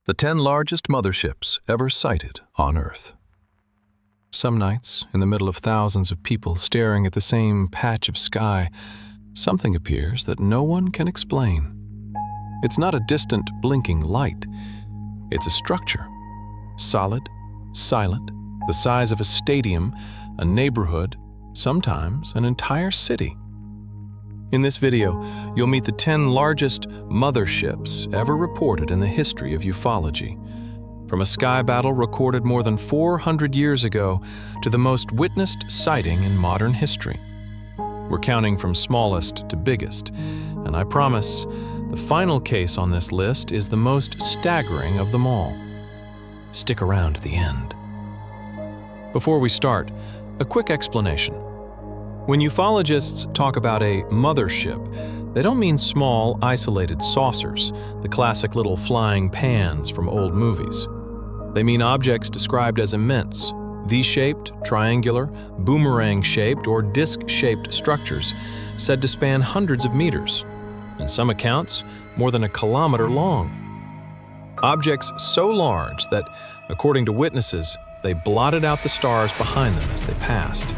The 10 largest motherships ever sighted on Earth. Some nights, in the middle of thousands of people staring at the same patch of sky, something appears that no one can explain. It's not a distant, blinking light. It's a structure. Solid, silent, the size of a stadium, a neighborhood, sometimes an entire city. In this video, you'll meet the 10 largest motherships ever reported in the history of ufology. From a sky battle recorded more than 400 years ago to the most witnessed sighting in modern history. We're counting from smallest to biggest, and I promise the final case on this list is the most staggering of them all. Stick around to the end. Before we start, a quick explanation. When ufologists talk about a mothership, they don't mean small, isolated saucers, the classic little flying pans from old movies. They mean objects described as immense, V-shaped, triangular, boomerang-shaped, or disc-shaped structures said to span hundreds of meters. In some accounts, more than a kilometer long. Objects so large that, according to witnesses, they blotted out the stars behind them as they passed.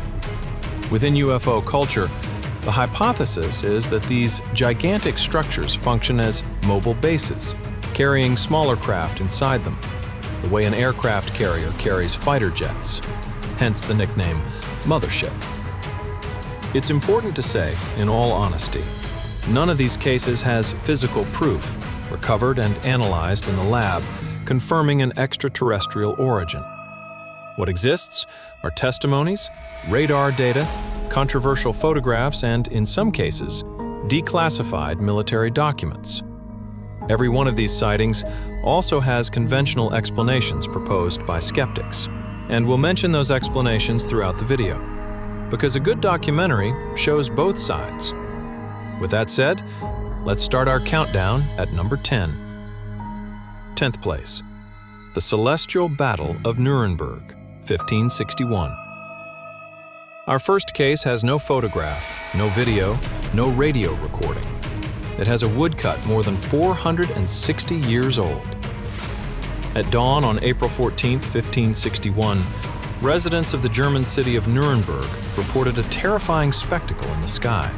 Within UFO culture, the hypothesis is that these gigantic structures function as mobile bases, carrying smaller craft inside them, the way an aircraft carrier carries fighter jets, hence the nickname mothership. It's important to say, in all honesty, none of these cases has physical proof, recovered and analyzed in the lab, confirming an extraterrestrial origin. What exists are testimonies, radar data, controversial photographs, and, in some cases, declassified military documents. Every one of these sightings also has conventional explanations proposed by skeptics, and we'll mention those explanations throughout the video, because a good documentary shows both sides. With that said, let's start our countdown at number 10. 10th place, the Celestial Battle of Nuremberg, 1561. Our first case has no photograph, no video, no radio recording. It has a woodcut more than 460 years old. At dawn on April 14, 1561, residents of the German city of Nuremberg reported a terrifying spectacle in the sky.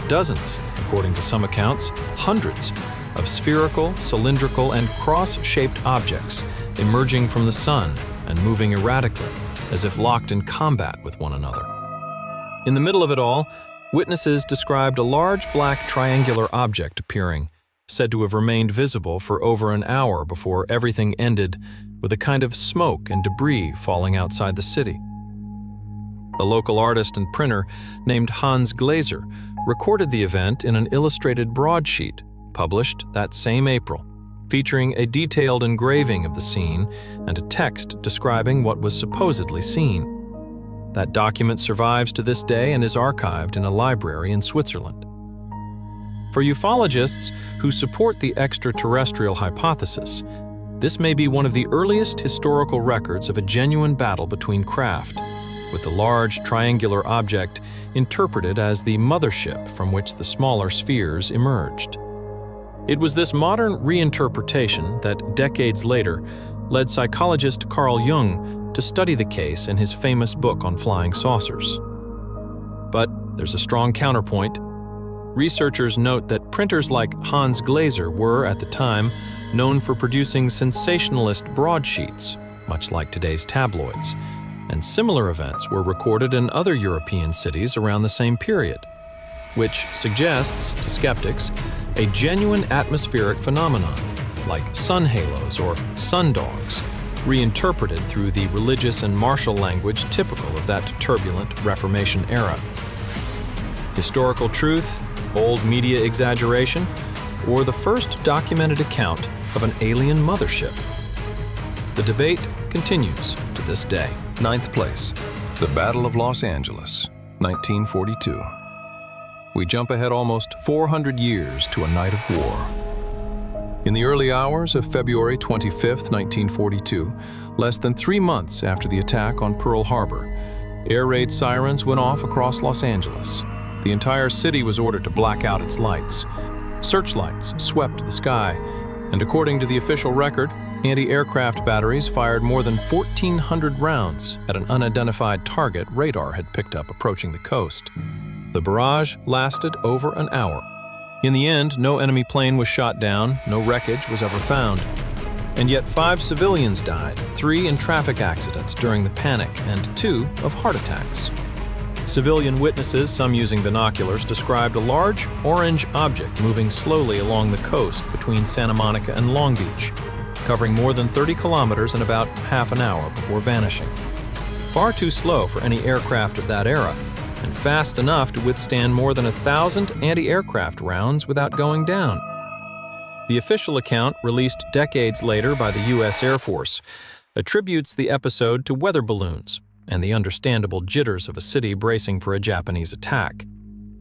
Dozens, according to some accounts, hundreds of spherical, cylindrical, and cross-shaped objects emerging from the sun and moving erratically, as if locked in combat with one another. In the middle of it all, witnesses described a large black triangular object appearing, said to have remained visible for over an hour before everything ended with a kind of smoke and debris falling outside the city. A local artist and printer named Hans Glaser recorded the event in an illustrated broadsheet published that same April, featuring a detailed engraving of the scene and a text describing what was supposedly seen. That document survives to this day and is archived in a library in Switzerland. For ufologists who support the extraterrestrial hypothesis, this may be one of the earliest historical records of a genuine battle between craft, with the large triangular object interpreted as the mothership from which the smaller spheres emerged. It was this modern reinterpretation that, decades later, led psychologist Carl Jung to study the case in his famous book on flying saucers. But there's a strong counterpoint. Researchers note that printers like Hans Glaser were, at the time, known for producing sensationalist broadsheets, much like today's tabloids, and similar events were recorded in other European cities around the same period, which suggests, to skeptics, a genuine atmospheric phenomenon, like sun halos or sundogs, reinterpreted through the religious and martial language typical of that turbulent Reformation era. Historical truth, old media exaggeration, or the first documented account of an alien mothership? The debate continues to this day. 9th place, the Battle of Los Angeles, 1942. We jump ahead almost 400 years to a night of war. In the early hours of February 25, 1942, less than 3 months after the attack on Pearl Harbor, air raid sirens went off across Los Angeles. The entire city was ordered to black out its lights. Searchlights swept the sky, and according to the official record, Anti-aircraft batteries fired more than 1,400 rounds at an unidentified target radar had picked up approaching the coast. The barrage lasted over an hour. In the end, no enemy plane was shot down, no wreckage was ever found. And yet 5 civilians died, 3 in traffic accidents during the panic, and 2 of heart attacks. Civilian witnesses, some using binoculars, described a large orange object moving slowly along the coast between Santa Monica and Long Beach, covering more than 30 kilometers in about half an hour before vanishing. Far too slow for any aircraft of that era, and fast enough to withstand more than 1,000 anti-aircraft rounds without going down. The official account, released decades later by the U.S. Air Force, attributes the episode to weather balloons and the understandable jitters of a city bracing for a Japanese attack.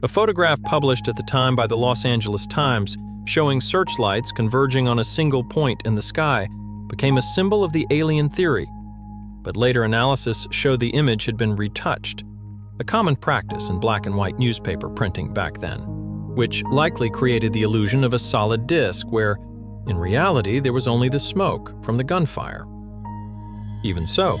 A photograph published at the time by the Los Angeles Times showing searchlights converging on a single point in the sky became a symbol of the alien theory, but later analysis showed the image had been retouched, a common practice in black and white newspaper printing back then, which likely created the illusion of a solid disk where, in reality, there was only the smoke from the gunfire. Even so,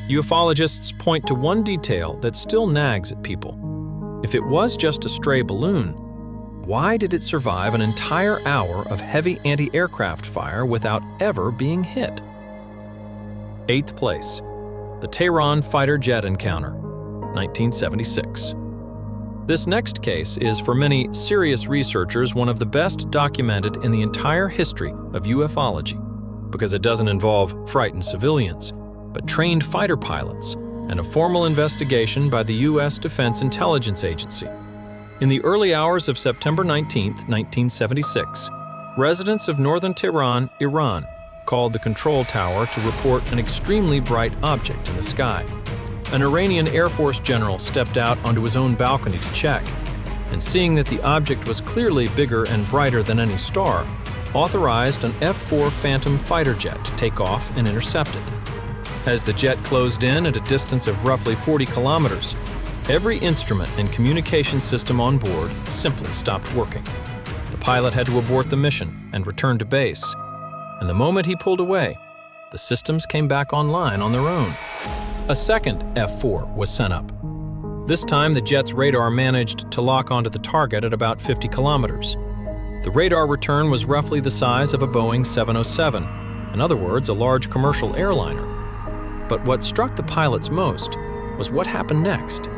ufologists point to one detail that still nags at people. If it was just a stray balloon, why did it survive an entire hour of heavy anti-aircraft fire without ever being hit? 8th place, the Tehran fighter jet encounter, 1976. This next case is, for many serious researchers, one of the best documented in the entire history of ufology, because it doesn't involve frightened civilians, but trained fighter pilots and a formal investigation by the U.S. Defense Intelligence Agency. In the early hours of September 19, 1976, residents of northern Tehran, Iran, called the control tower to report an extremely bright object in the sky. An Iranian Air Force general stepped out onto his own balcony to check, and seeing that the object was clearly bigger and brighter than any star, authorized an F-4 Phantom fighter jet to take off and intercept it. As the jet closed in at a distance of roughly 40 kilometers, every instrument and communication system on board simply stopped working. The pilot had to abort the mission and return to base, and the moment he pulled away, the systems came back online on their own. A second F-4 was sent up. This time, the jet's radar managed to lock onto the target at about 50 kilometers. The radar return was roughly the size of a Boeing 707, in other words, a large commercial airliner. But what struck the pilots most was what happened next.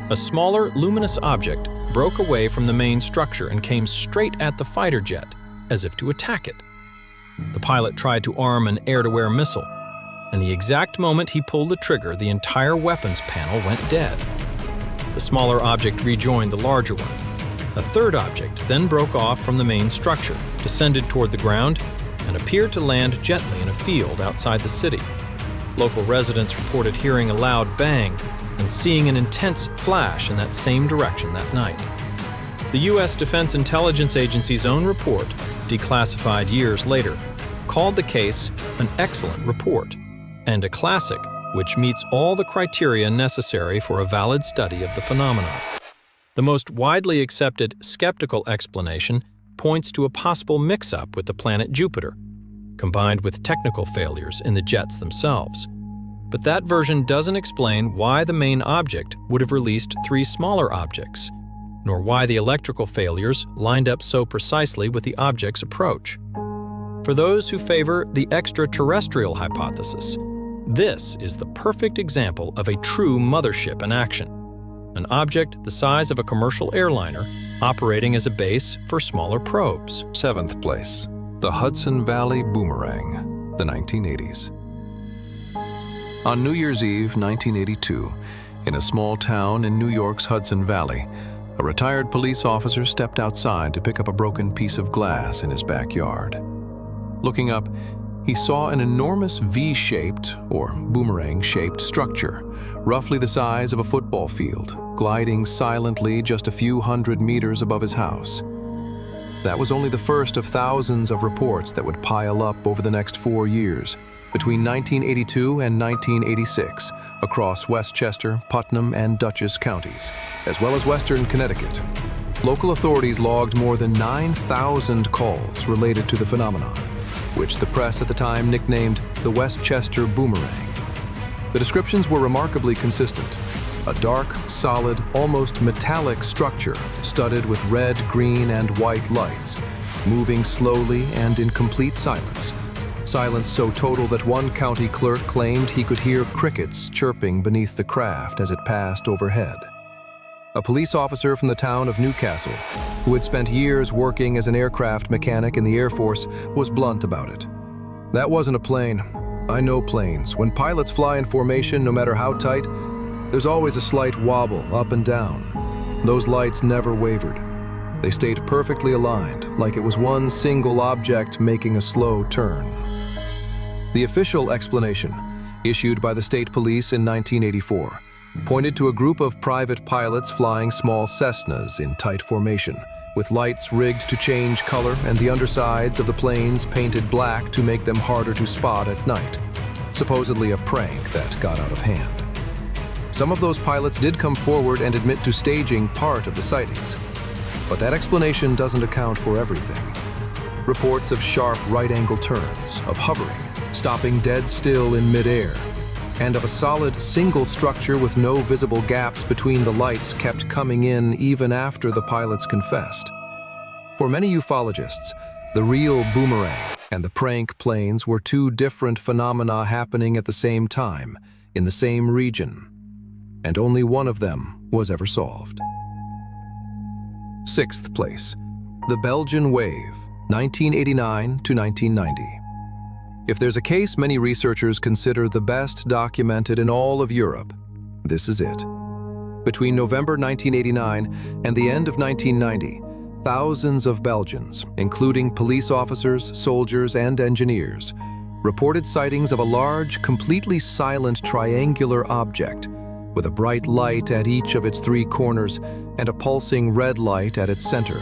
A smaller, luminous object broke away from the main structure and came straight at the fighter jet, as if to attack it. The pilot tried to arm an air-to-air missile, and the exact moment he pulled the trigger, the entire weapons panel went dead. The smaller object rejoined the larger one. A third object then broke off from the main structure, descended toward the ground, and appeared to land gently in a field outside the city. Local residents reported hearing a loud bang and seeing an intense flash in that same direction that night. The U.S. Defense Intelligence Agency's own report, declassified years later, called the case an excellent report and a classic which meets all the criteria necessary for a valid study of the phenomenon. The most widely accepted skeptical explanation points to a possible mix-up with the planet Jupiter, combined with technical failures in the jets themselves. But that version doesn't explain why the main object would have released 3 smaller objects, nor why the electrical failures lined up so precisely with the object's approach. For those who favor the extraterrestrial hypothesis, this is the perfect example of a true mothership in action, an object the size of a commercial airliner operating as a base for smaller probes. 7th place, the Hudson Valley Boomerang, the 1980s. On New Year's Eve, 1982, in a small town in New York's Hudson Valley, a retired police officer stepped outside to pick up a broken piece of glass in his backyard. Looking up, he saw an enormous V-shaped, or boomerang-shaped structure, roughly the size of a football field, gliding silently just a few hundred meters above his house. That was only the first of thousands of reports that would pile up over the next 4 years, between 1982 and 1986, across Westchester, Putnam, and Dutchess counties, as well as western Connecticut. Local authorities logged more than 9,000 calls related to the phenomenon. which the press at the time nicknamed the Westchester boomerang. The descriptions were remarkably consistent. A dark, solid, almost metallic structure studded with red, green, and white lights, moving slowly and in complete silence. Silence so total that one county clerk claimed he could hear crickets chirping beneath the craft as it passed overhead. A police officer from the town of Newcastle, who had spent years working as an aircraft mechanic in the Air Force, was blunt about it. "That wasn't a plane. I know planes. When pilots fly in formation, no matter how tight, there's always a slight wobble up and down. Those lights never wavered. They stayed perfectly aligned, like it was one single object making a slow turn." The official explanation, issued by the state police in 1984, pointed to a group of private pilots flying small Cessnas in tight formation, with lights rigged to change color and the undersides of the planes painted black to make them harder to spot at night. Supposedly a prank that got out of hand. Some of those pilots did come forward and admit to staging part of the sightings. But that explanation doesn't account for everything. Reports of sharp right-angle turns, of hovering, stopping dead still in midair, and of a solid single structure with no visible gaps between the lights kept coming in even after the pilots confessed. For many ufologists, the real boomerang and the prank planes were two different phenomena happening at the same time, in the same region, and only one of them was ever solved. 6th place, the Belgian Wave, 1989 to 1990. If there's a case many researchers consider the best documented in all of Europe, this is it. Between November 1989 and the end of 1990, thousands of Belgians, including police officers, soldiers, and engineers, reported sightings of a large, completely silent triangular object with a bright light at each of its 3 corners and a pulsing red light at its center.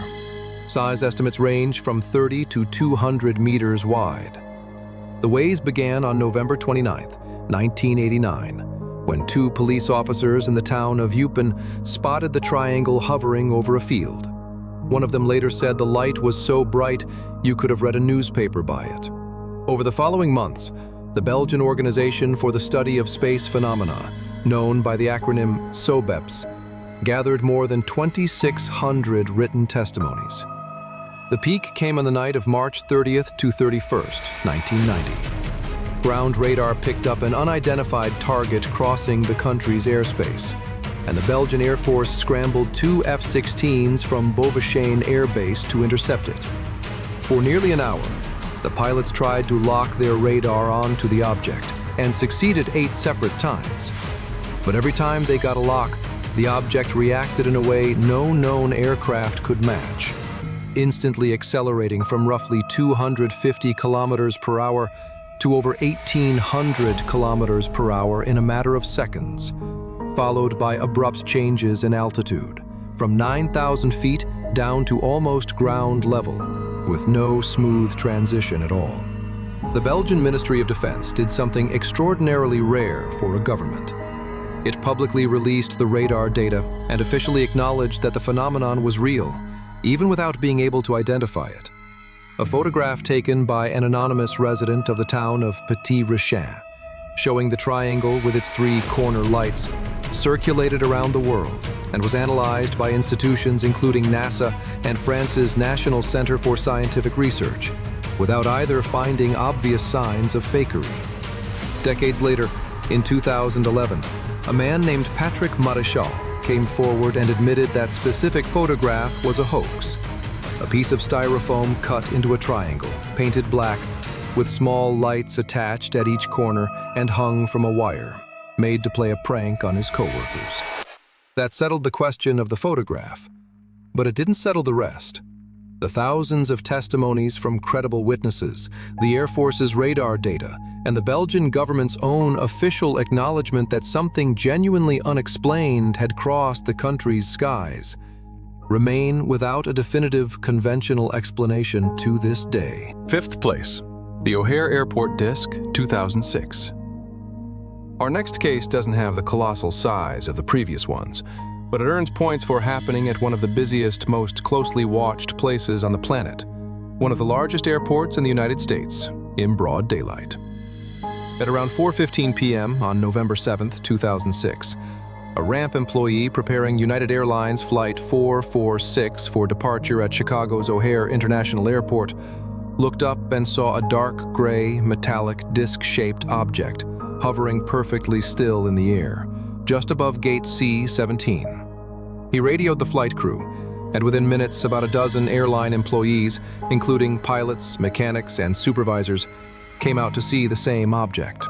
Size estimates range from 30 to 200 meters wide. The waves began on November 29, 1989, when 2 police officers in the town of Eupen spotted the triangle hovering over a field. One of them later said the light was so bright you could have read a newspaper by it. Over the following months, the Belgian Organization for the Study of Space Phenomena, known by the acronym SOBEPS, gathered more than 2,600 written testimonies. The peak came on the night of March 30th to 31st, 1990. Ground radar picked up an unidentified target crossing the country's airspace, and the Belgian Air Force scrambled 2 F-16s from Beauvechane Air Base to intercept it. For nearly an hour, the pilots tried to lock their radar onto the object and succeeded 8 separate times. But every time they got a lock, the object reacted in a way no known aircraft could match, instantly accelerating from roughly 250 kilometers per hour to over 1,800 kilometers per hour in a matter of seconds, followed by abrupt changes in altitude, from 9,000 feet down to almost ground level, with no smooth transition at all. The Belgian Ministry of Defense did something extraordinarily rare for a government. It publicly released the radar data and officially acknowledged that the phenomenon was real, even without being able to identify it. A photograph taken by an anonymous resident of the town of Petit Richin, showing the triangle with its 3 corner lights, circulated around the world and was analyzed by institutions including NASA and France's National Center for Scientific Research, without either finding obvious signs of fakery. Decades later, in 2011, a man named Patrick Maréchal came forward and admitted that specific photograph was a hoax. A piece of styrofoam cut into a triangle, painted black, with small lights attached at each corner and hung from a wire, made to play a prank on his coworkers. That settled the question of the photograph, but it didn't settle the rest. The thousands of testimonies from credible witnesses, the Air Force's radar data, and the Belgian government's own official acknowledgement that something genuinely unexplained had crossed the country's skies remain without a definitive conventional explanation to this day. 5th place, the O'Hare Airport Disc, 2006. Our next case doesn't have the colossal size of the previous ones, but it earns points for happening at one of the busiest, most closely watched places on the planet, one of the largest airports in the United States, in broad daylight. At around 4:15 p.m. on November 7, 2006, a ramp employee preparing United Airlines Flight 446 for departure at Chicago's O'Hare International Airport looked up and saw a dark gray, metallic, disc-shaped object hovering perfectly still in the air, just above gate C-17. He radioed the flight crew, and within minutes about a dozen airline employees, including pilots, mechanics, and supervisors, came out to see the same object.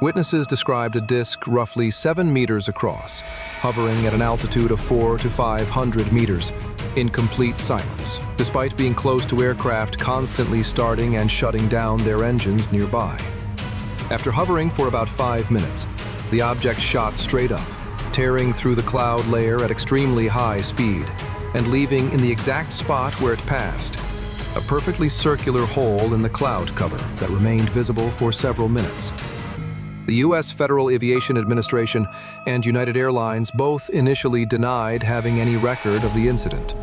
Witnesses described a disc roughly 7 meters across, hovering at an altitude of 400 to 500 meters, in complete silence, despite being close to aircraft constantly starting and shutting down their engines nearby. After hovering for about 5 minutes, the object shot straight up, tearing through the cloud layer at extremely high speed, and leaving in the exact spot where it passed, a perfectly circular hole in the cloud cover that remained visible for several minutes. The U.S. Federal Aviation Administration and United Airlines both initially denied having any record of the incident.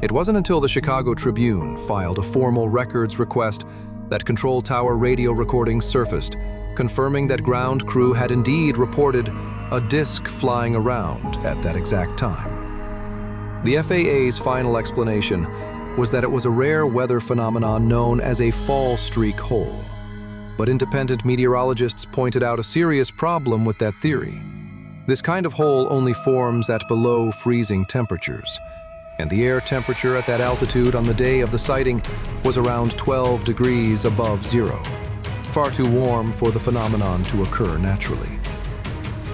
It wasn't until the Chicago Tribune filed a formal records request that control tower radio recordings surfaced, confirming that ground crew had indeed reported a disc flying around at that exact time. The FAA's final explanation was that it was a rare weather phenomenon known as a fall streak hole. But independent meteorologists pointed out a serious problem with that theory. This kind of hole only forms at below freezing temperatures, and the air temperature at that altitude on the day of the sighting was around 12 degrees above zero, far too warm for the phenomenon to occur naturally.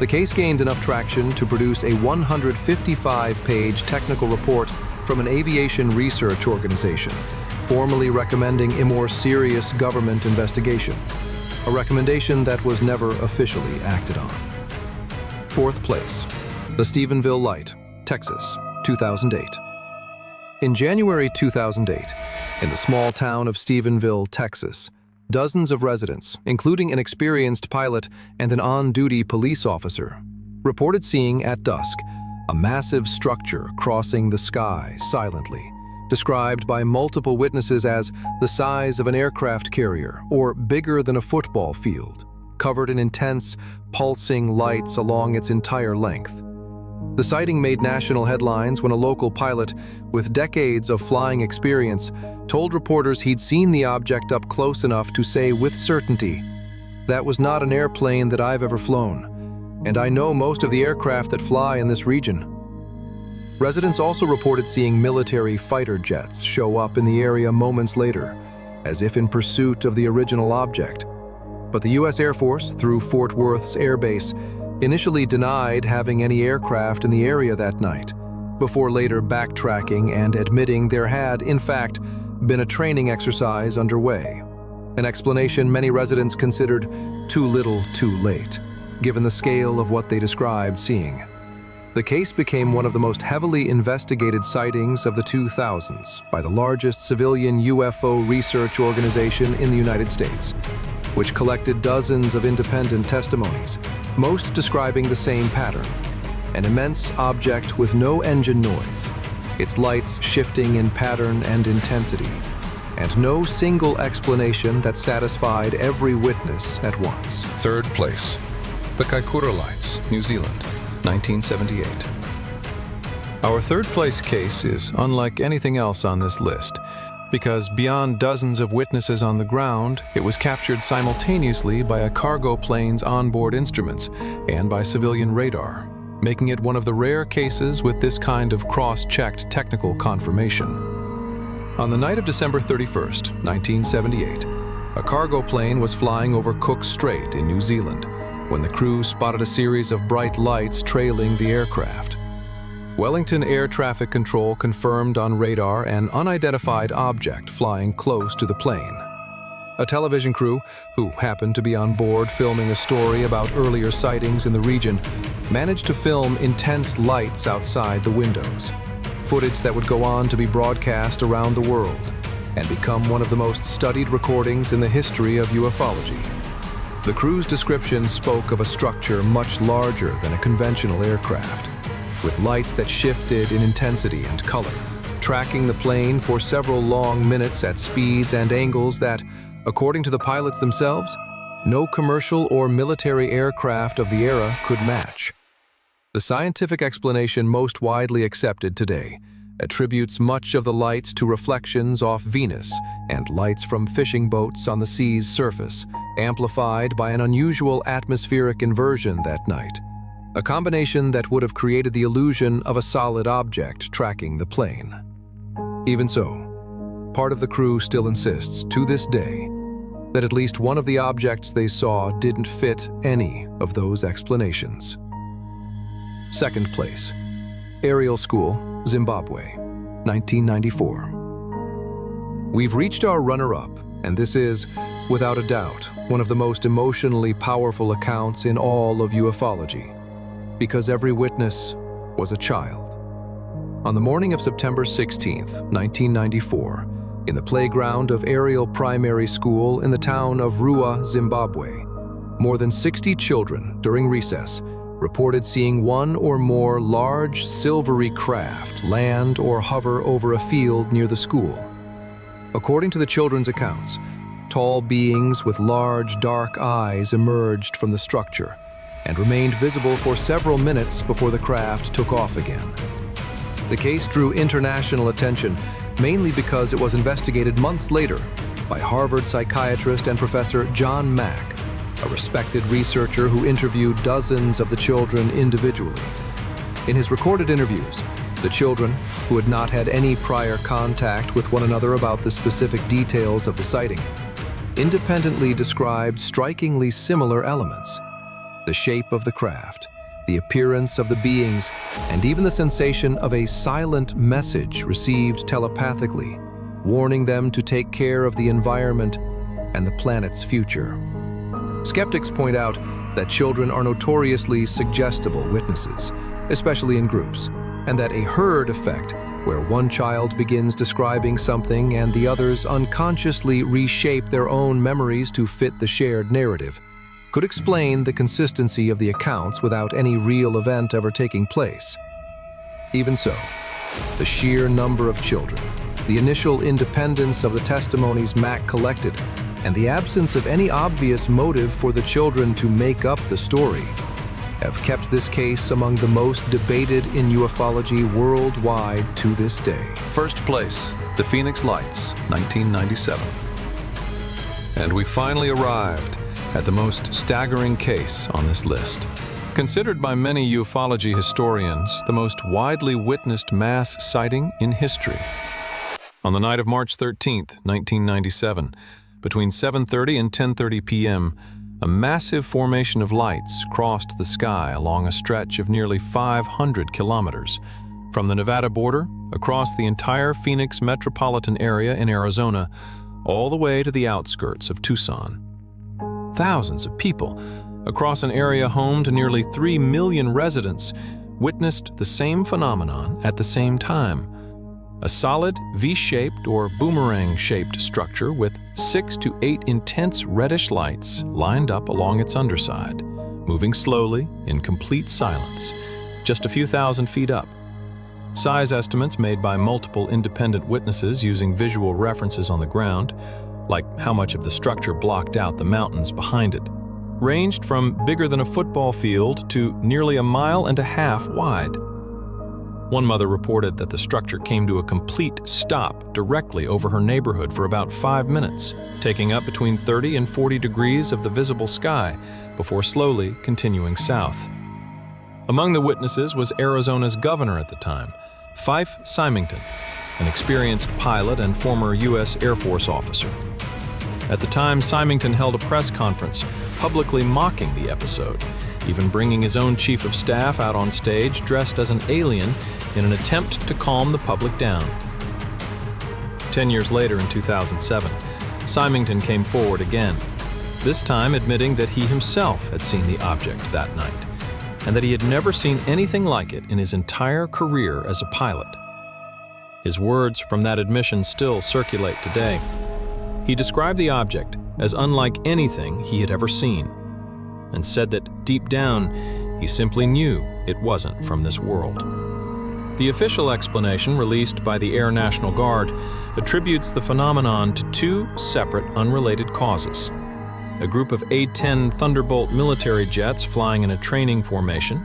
The case gained enough traction to produce a 155-page technical report from an aviation research organization, formally recommending a more serious government investigation, a recommendation that was never officially acted on. 4th place, the Stephenville Light, Texas, 2008. In January 2008, in the small town of Stephenville, Texas, dozens of residents, including an experienced pilot and an on-duty police officer, reported seeing at dusk a massive structure crossing the sky silently, described by multiple witnesses as the size of an aircraft carrier or bigger than a football field, covered in intense, pulsing lights along its entire length. The sighting made national headlines when a local pilot with decades of flying experience told reporters he'd seen the object up close enough to say with certainty, "That was not an airplane that I've ever flown, and I know most of the aircraft that fly in this region." Residents also reported seeing military fighter jets show up in the area moments later, as if in pursuit of the original object. But the U.S. Air Force, through Fort Worth's Air Base, initially denied having any aircraft in the area that night, before later backtracking and admitting there had, in fact, been a training exercise underway, an explanation many residents considered too little too late, given the scale of what they described seeing. The case became one of the most heavily investigated sightings of the 2000s by the largest civilian UFO research organization in the United States, which collected dozens of independent testimonies, most describing the same pattern: an immense object with no engine noise, its lights shifting in pattern and intensity, and no single explanation that satisfied every witness at once. 3rd place, the Kaikoura Lights, New Zealand, 1978. Our 3rd place case is unlike anything else on this list, because beyond dozens of witnesses on the ground, it was captured simultaneously by a cargo plane's onboard instruments and by civilian radar, making it one of the rare cases with this kind of cross-checked technical confirmation. On the night of December 31st, 1978, a cargo plane was flying over Cook Strait in New Zealand when the crew spotted a series of bright lights trailing the aircraft. Wellington Air Traffic Control confirmed on radar an unidentified object flying close to the plane. A television crew, who happened to be on board filming a story about earlier sightings in the region, managed to film intense lights outside the windows, footage that would go on to be broadcast around the world and become one of the most studied recordings in the history of ufology. The crew's description spoke of a structure much larger than a conventional aircraft, with lights that shifted in intensity and color, tracking the plane for several long minutes at speeds and angles that, according to the pilots themselves, no commercial or military aircraft of the era could match. The scientific explanation most widely accepted today attributes much of the lights to reflections off Venus and lights from fishing boats on the sea's surface, amplified by an unusual atmospheric inversion that night, a combination that would have created the illusion of a solid object tracking the plane. Even so, part of the crew still insists, to this day, that at least one of the objects they saw didn't fit any of those explanations. Second place, Aerial School, Zimbabwe, 1994. We've reached our runner-up, and this is, without a doubt, one of the most emotionally powerful accounts in all of ufology, because every witness was a child. On the morning of September 16th, 1994, in the playground of Aerial Primary School in the town of Rua, Zimbabwe, more than 60 children, during recess, reported seeing one or more large, silvery craft land or hover over a field near the school. According to the children's accounts, tall beings with large, dark eyes emerged from the structure and remained visible for several minutes before the craft took off again. The case drew international attention, mainly because it was investigated months later by Harvard psychiatrist and professor John Mack, a respected researcher who interviewed dozens of the children individually. In his recorded interviews, the children, who had not had any prior contact with one another about the specific details of the sighting, independently described strikingly similar elements: the shape of the craft, the appearance of the beings, and even the sensation of a silent message received telepathically, warning them to take care of the environment and the planet's future. Skeptics point out that children are notoriously suggestible witnesses, especially in groups, and that a herd effect, where one child begins describing something and the others unconsciously reshape their own memories to fit the shared narrative, could explain the consistency of the accounts without any real event ever taking place. Even so, the sheer number of children, the initial independence of the testimonies Mack collected, and the absence of any obvious motive for the children to make up the story have kept this case among the most debated in ufology worldwide to this day. First place, the Phoenix Lights, 1997. And we finally arrived at the most staggering case on this list. Considered by many ufology historians the most widely witnessed mass sighting in history. On the night of March 13th, 1997, between 7:30 and 10:30 p.m., a massive formation of lights crossed the sky along a stretch of nearly 500 kilometers, from the Nevada border, across the entire Phoenix metropolitan area in Arizona, all the way to the outskirts of Tucson. Thousands of people, across an area home to nearly 3 million residents, witnessed the same phenomenon at the same time. A solid V-shaped or boomerang-shaped structure with 6 to 8 intense reddish lights lined up along its underside, moving slowly in complete silence, just a few thousand feet up. Size estimates made by multiple independent witnesses using visual references on the ground, like how much of the structure blocked out the mountains behind it, ranged from bigger than a football field to nearly 1.5 miles wide. One mother reported that the structure came to a complete stop directly over her neighborhood for about 5 minutes, taking up between 30 and 40 degrees of the visible sky before slowly continuing south. Among the witnesses was Arizona's governor at the time, Fife Symington, an experienced pilot and former U.S. Air Force officer. At the time, Symington held a press conference, publicly mocking the episode, even bringing his own chief of staff out on stage dressed as an alien in an attempt to calm the public down. 10 years later, in 2007, Symington came forward again, this time admitting that he himself had seen the object that night, and that he had never seen anything like it in his entire career as a pilot. His words from that admission still circulate today. He described the object as unlike anything he had ever seen, and said that deep down, he simply knew it wasn't from this world. The official explanation released by the Air National Guard attributes the phenomenon to two separate, unrelated causes. A group of A-10 Thunderbolt military jets flying in a training formation,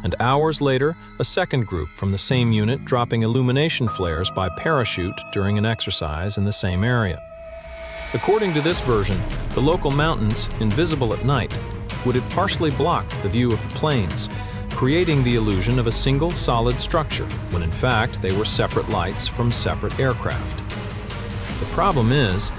and hours later, a second group from the same unit dropping illumination flares by parachute during an exercise in the same area. According to this version, the local mountains, invisible at night, would have partially blocked the view of the planes, creating the illusion of a single solid structure, when in fact they were separate lights from separate aircraft. The problem is,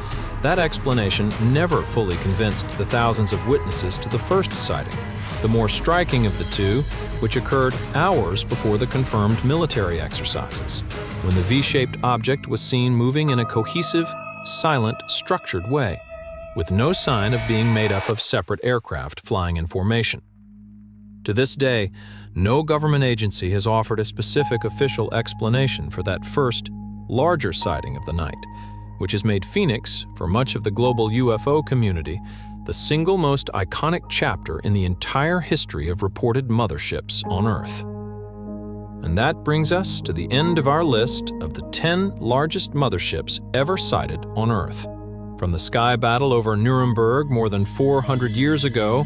that explanation never fully convinced the thousands of witnesses to the first sighting, the more striking of the two, which occurred hours before the confirmed military exercises, when the V-shaped object was seen moving in a cohesive, silent, structured way, with no sign of being made up of separate aircraft flying in formation. To this day, no government agency has offered a specific official explanation for that first, larger sighting of the night, which has made Phoenix, for much of the global UFO community, the single most iconic chapter in the entire history of reported motherships on Earth. And that brings us to the end of our list of the 10 largest motherships ever sighted on Earth. From the sky battle over Nuremberg more than 400 years ago,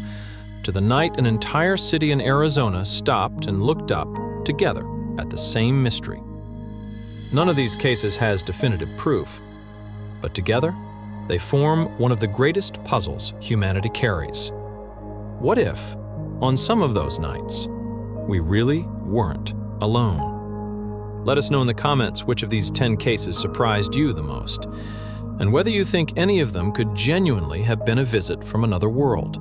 to the night an entire city in Arizona stopped and looked up together at the same mystery. None of these cases has definitive proof, but together they form one of the greatest puzzles humanity carries. What if, on some of those nights, we really weren't alone? Let us know in the comments which of these 10 cases surprised you the most, and whether you think any of them could genuinely have been a visit from another world.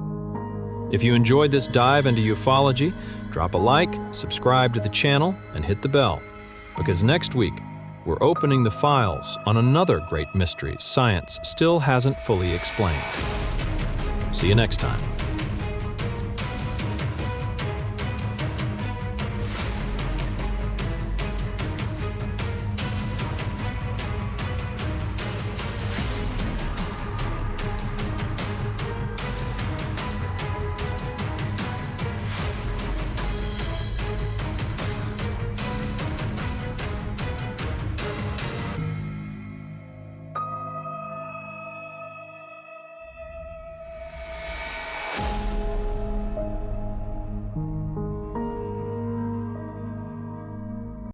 If you enjoyed this dive into ufology, drop a like, subscribe to the channel, and hit the bell, because next week, we're opening the files on another great mystery science still hasn't fully explained. See you next time.